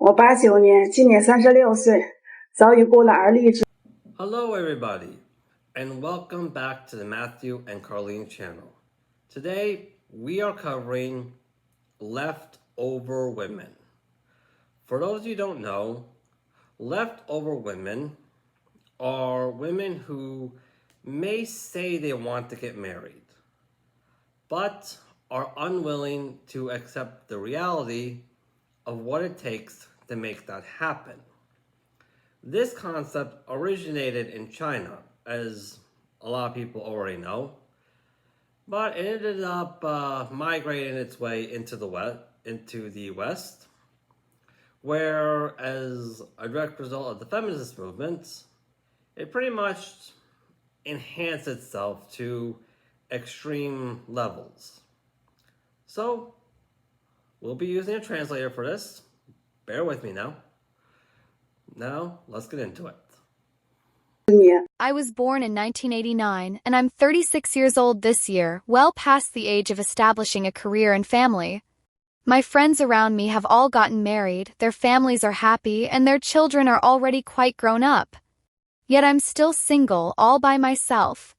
我89年，今年36岁，早已过了而立之。Hello, everybody, and welcome back to the Matthew and Carlene channel. Today, we are covering leftover women. For those of you who don't know, leftover women are women who may say they want to get married, but are unwilling to accept the reality of what it takes to make that happen. This concept originated in China, as a lot of people already know, but it ended up migrating its way into the West, where, as a direct result of the feminist movement, it pretty much enhanced itself to extreme levels. So, we'll be using a translator for this. Bear with me now. Now, let's get into it. I was born in 1989, and I'm 36 years old this year, well past the age of establishing a career and family. My friends around me have all gotten married, their families are happy, and their children are already quite grown up. Yet I'm still single, all by myself.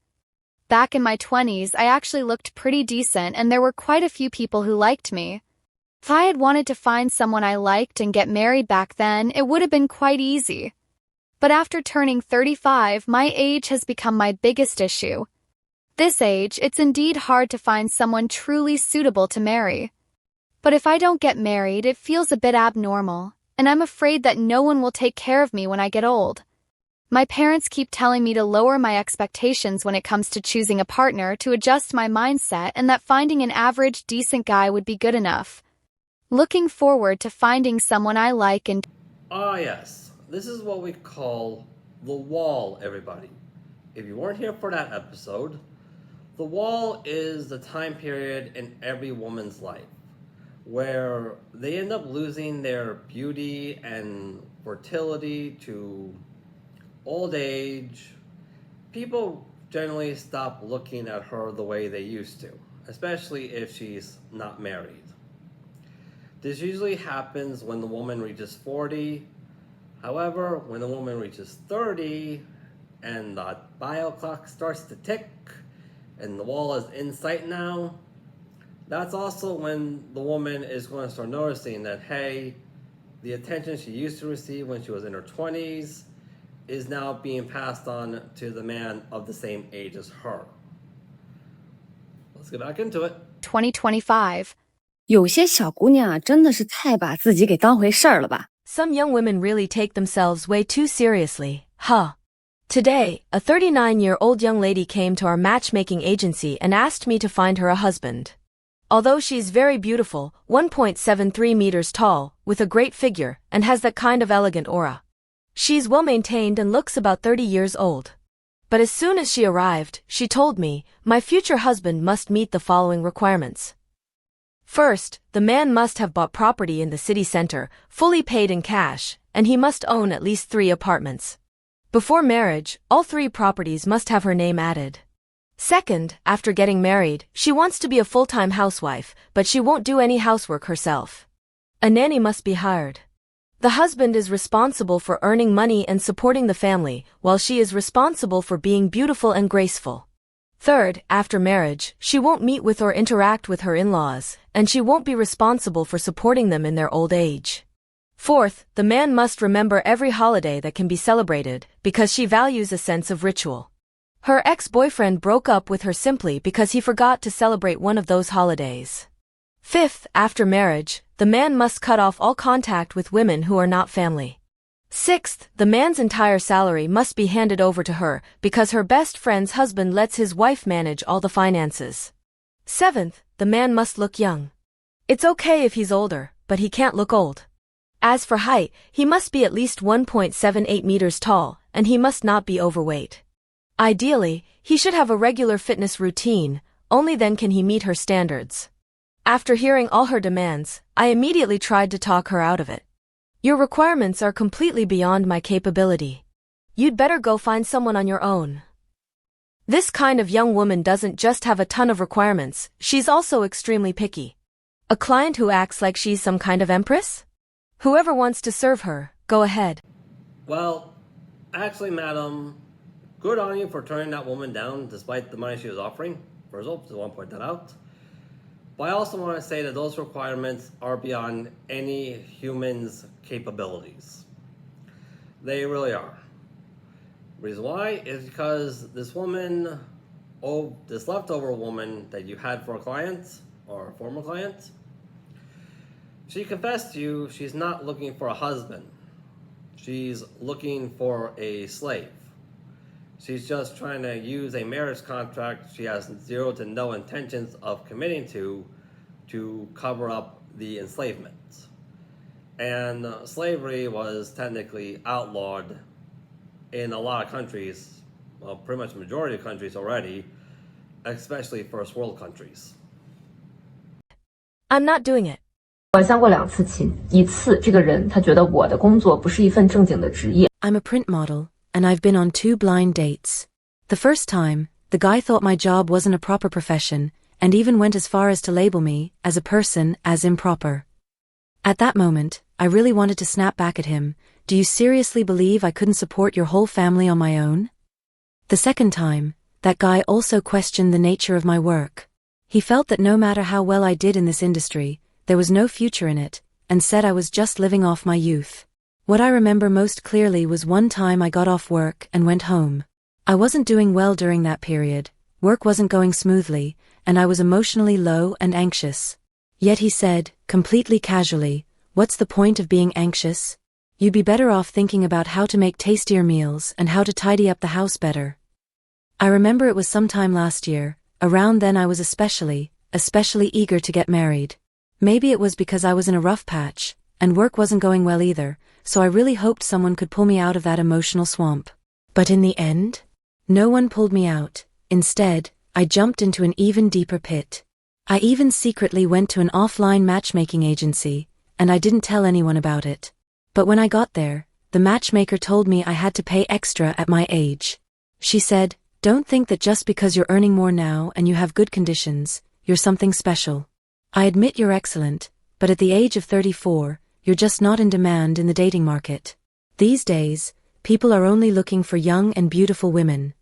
Back in my 20s, I actually looked pretty decent, and there were quite a few people who liked me. If I had wanted to find someone I liked and get married back then, it would have been quite easy. But after turning 35, my age has become my biggest issue. This age, it's indeed hard to find someone truly suitable to marry. But if I don't get married, it feels a bit abnormal, and I'm afraid that no one will take care of me when I get old. My parents keep telling me to lower my expectations when it comes to choosing a partner, to adjust my mindset, and that finding an average, decent guy would be good enough. Looking forward to finding someone I like and... Yes. This is what we call the wall, everybody. If you weren't here for that episode, the wall is the time period in every woman's life where they end up losing their beauty and fertility to old age. People generally stop looking at her the way they used to, especially if she's not married. This usually happens when the woman reaches 40. However, when the woman reaches 30 and the bio clock starts to tick and the wall is in sight now, that's also when the woman is going to start noticing that, hey, the attention she used to receive when she was in her 20s is now being passed on to the man of the same age as her. Let's get back into it. 2025. 有些小姑娘啊，真的是太把自己给当回事儿了吧。 Some young women really take themselves way too seriously, huh? Today, a 39-year-old young lady came to our matchmaking agency and asked me to find her a husband. Although she's very beautiful, 1.73 meters tall, with a great figure, and has that kind of elegant aura. She's well-maintained and looks about 30 years old. But as soon as she arrived, she told me, my future husband must meet the following requirements. First, the man must have bought property in the city center, fully paid in cash, and he must own at least 3 apartments. Before marriage, all 3 properties must have her name added. Second, after getting married, she wants to be a full-time housewife, but she won't do any housework herself. A nanny must be hired. The husband is responsible for earning money and supporting the family, while she is responsible for being beautiful and graceful. Third, after marriage, she won't meet with or interact with her in-laws, and she won't be responsible for supporting them in their old age. Fourth, the man must remember every holiday that can be celebrated, because she values a sense of ritual. Her ex-boyfriend broke up with her simply because he forgot to celebrate one of those holidays. Fifth, after marriage, the man must cut off all contact with women who are not family. Sixth, the man's entire salary must be handed over to her, because her best friend's husband lets his wife manage all the finances. Seventh, the man must look young. It's okay if he's older, but he can't look old. As for height, he must be at least 1.78 meters tall, and he must not be overweight. Ideally, he should have a regular fitness routine, only then can he meet her standards. After hearing all her demands, I immediately tried to talk her out of it. Your requirements are completely beyond my capability. You'd better go find someone on your own. This kind of young woman doesn't just have a ton of requirements, she's also extremely picky. A client who acts like she's some kind of empress? Whoever wants to serve her, go ahead. Well, actually, madam, good on you for turning that woman down despite the money she was offering. First of all, just want to point that out. But I also want to say that those requirements are beyond any human's capabilities. They really are. The reason why is because this woman, this leftover woman that you had for a client or a former client, she confessed to you she's not looking for a husband. She's looking for a slave. She's just trying to use a marriage contract she has zero to no intentions of committing to cover up the enslavement. And slavery was technically outlawed in a lot of countries, well, pretty much the majority of countries already, especially first world countries. I'm not doing it. 我相过2次亲，一次这个人他觉得我的工作不是一份正经的职业。 I'm a print model, and I've been on 2 blind dates. The first time, the guy thought my job wasn't a proper profession, and even went as far as to label me, as a person, as improper. At that moment, I really wanted to snap back at him. Do you seriously believe I couldn't support your whole family on my own? The second time, that guy also questioned the nature of my work. He felt that no matter how well I did in this industry, there was no future in it, and said I was just living off my youth. What I remember most clearly was one time I got off work and went home. I wasn't doing well during that period, work wasn't going smoothly, and I was emotionally low and anxious. Yet he said, completely casually, "What's the point of being anxious? You'd be better off thinking about how to make tastier meals and how to tidy up the house better." I remember it was sometime last year, around then I was especially eager to get married. Maybe it was because I was in a rough patch, and work wasn't going well either, so I really hoped someone could pull me out of that emotional swamp. But in the end, no one pulled me out. Instead, I jumped into an even deeper pit. I even secretly went to an offline matchmaking agency, and I didn't tell anyone about it. But when I got there, the matchmaker told me I had to pay extra at my age. She said, "Don't think that just because you're earning more now and you have good conditions, you're something special. I admit you're excellent, but at the age of 34, you're just not in demand in the dating market. These days, people are only looking for young and beautiful women."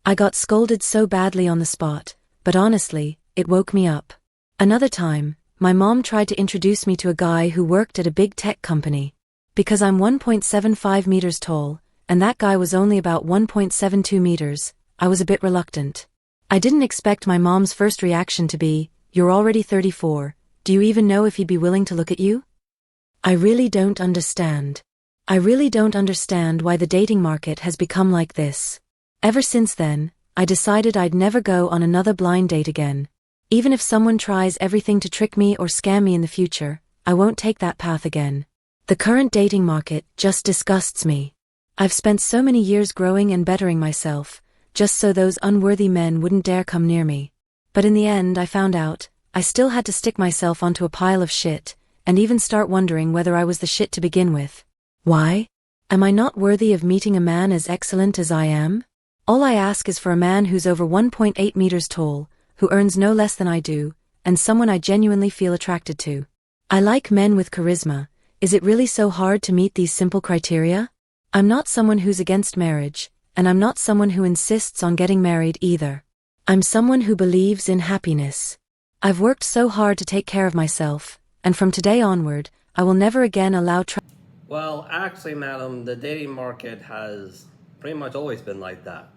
I got scolded so badly on the spot, but honestly, it woke me up. Another time, my mom tried to introduce me to a guy who worked at a big tech company. Because I'm 1.75 meters tall, and that guy was only about 1.72 meters, I was a bit reluctant. I didn't expect my mom's first reaction to be, "You're already 34, do you even know if he'd be willing to look at you?" I really don't understand. I really don't understand why the dating market has become like this. Ever since then, I decided I'd never go on another blind date again. Even if someone tries everything to trick me or scam me in the future, I won't take that path again. The current dating market just disgusts me. I've spent so many years growing and bettering myself, just so those unworthy men wouldn't dare come near me. But in the end I found out, I still had to stick myself onto a pile of shit, and even start wondering whether I was the shit to begin with. Why? Am I not worthy of meeting a man as excellent as I am? All I ask is for a man who's over 1.8 meters tall, who earns no less than I do, and someone I genuinely feel attracted to. I like men with charisma. Is it really so hard to meet these simple criteria? I'm not someone who's against marriage, and I'm not someone who insists on getting married either. I'm someone who believes in happiness. I've worked so hard to take care of myself, and from today onward, I will never again allow Well, actually, madam, the dating market has pretty much always been like that.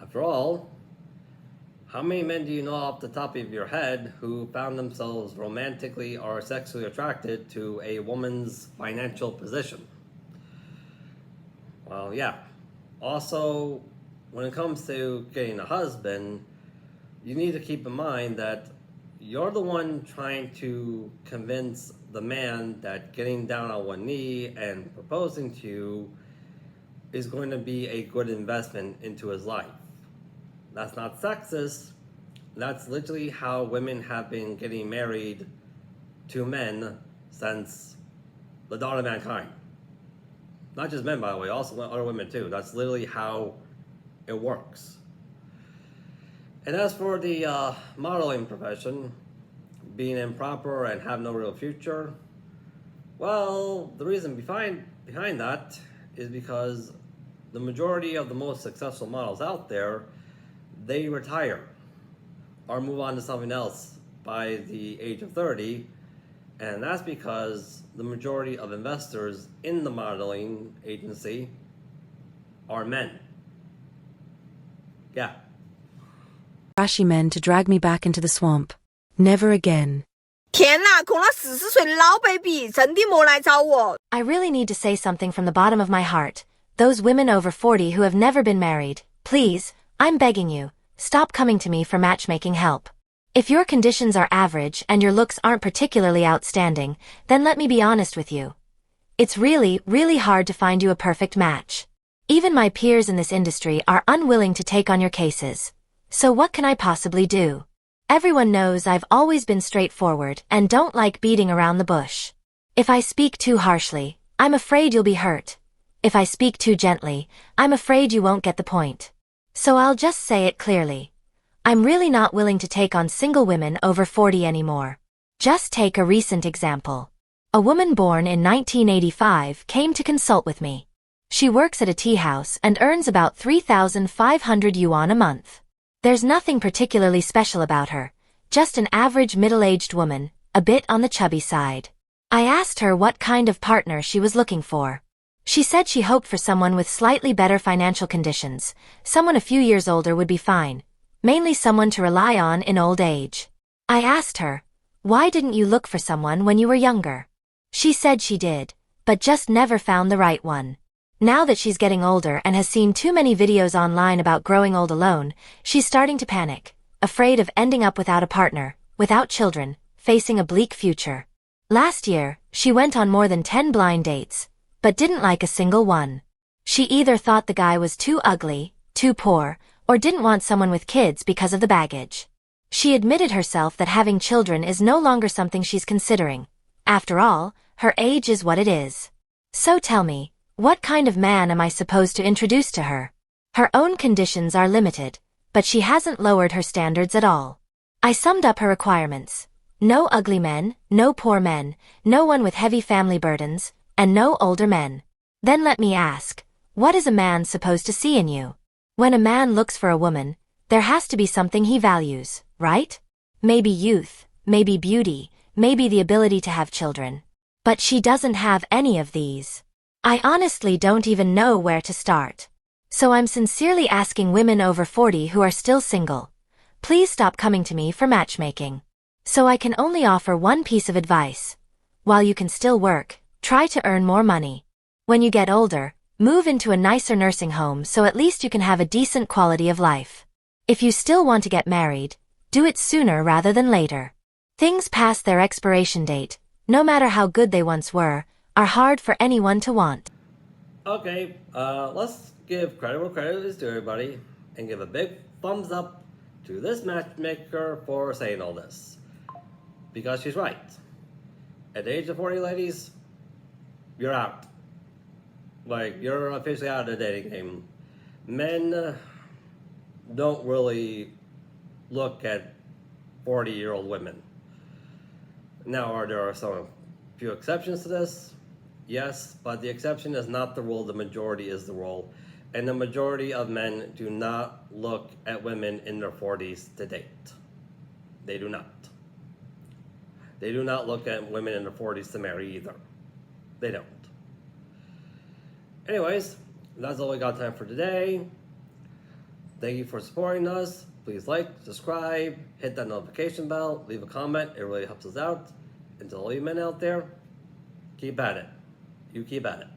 After all, how many men do you know off the top of your head who found themselves romantically or sexually attracted to a woman's financial position? Well, yeah. Also, when it comes to getting a husband, you need to keep in mind that you're the one trying to convince the man that getting down on one knee and proposing to you is going to be a good investment into his life. That's not sexist. That's literally how women have been getting married to men since the dawn of mankind. Not just men, by the way, also other women too. That's literally how it works. And as for the modeling profession, being improper and have no real future, Well, the reason behind that is because the majority of the most successful models out there, they retire or move on to something else by the age of 30, and that's because the majority of investors in the modeling agency are men. Yeah. Trashy men to drag me back into the swamp. Never again. 天哪，cùng nó 40歲老 baby 真的冇來找我。 I really need to say something from the bottom of my heart. Those women over 40 who have never been married, please, I'm begging you, stop coming to me for matchmaking help. If your conditions are average and your looks aren't particularly outstanding, then let me be honest with you. It's really, really hard to find you a perfect match. Even my peers in this industry are unwilling to take on your cases. So what can I possibly do? Everyone knows I've always been straightforward and don't like beating around the bush. If I speak too harshly, I'm afraid you'll be hurt. If I speak too gently, I'm afraid you won't get the point. So I'll just say it clearly. I'm really not willing to take on single women over 40 anymore. Just take a recent example. A woman born in 1985 came to consult with me. She works at a tea house and earns about 3,500 yuan a month. There's nothing particularly special about her, just an average middle-aged woman, a bit on the chubby side. I asked her what kind of partner she was looking for. She said she hoped for someone with slightly better financial conditions, someone a few years older would be fine, mainly someone to rely on in old age. I asked her, why didn't you look for someone when you were younger? She said she did, but just never found the right one. Now that she's getting older and has seen too many videos online about growing old alone, she's starting to panic, afraid of ending up without a partner, without children, facing a bleak future. Last year, she went on more than 10 blind dates, but didn't like a single one. She either thought the guy was too ugly, too poor, or didn't want someone with kids because of the baggage. She admitted herself that having children is no longer something she's considering. After all, her age is what it is. So tell me, what kind of man am I supposed to introduce to her? Her own conditions are limited, but she hasn't lowered her standards at all. I summed up her requirements. No ugly men, no poor men, no one with heavy family burdens, and no older men. Then let me ask, what is a man supposed to see in you? When a man looks for a woman, there has to be something he values, right? Maybe youth, maybe beauty, maybe the ability to have children. But she doesn't have any of these. I honestly don't even know where to start. So I'm sincerely asking women over 40 who are still single, please stop coming to me for matchmaking. So I can only offer one piece of advice. While you can still work, try to earn more money. When you get older, move into a nicer nursing home so at least you can have a decent quality of life. If you still want to get married, do it sooner rather than later. Things past their expiration date, no matter how good they once were, are hard for anyone to want. Okay, let's give credit where credit is due, everybody, and give a big thumbs up to this matchmaker for saying all this. Because she's right. At the age of 40, ladies, you're out. Like, you're officially out of the dating game. Men don't really look at 40-year-old women. Now, there are some few exceptions to this. Yes, but the exception is not the rule, the majority is the rule. And the majority of men do not look at women in their 40s to date. They do not. They do not look at women in their 40s to marry either. They don't. Anyways, that's all we got time for today. Thank you for supporting us. Please like, subscribe, hit that notification bell, leave a comment. It really helps us out. And to all you men out there, keep at it. You keep at it.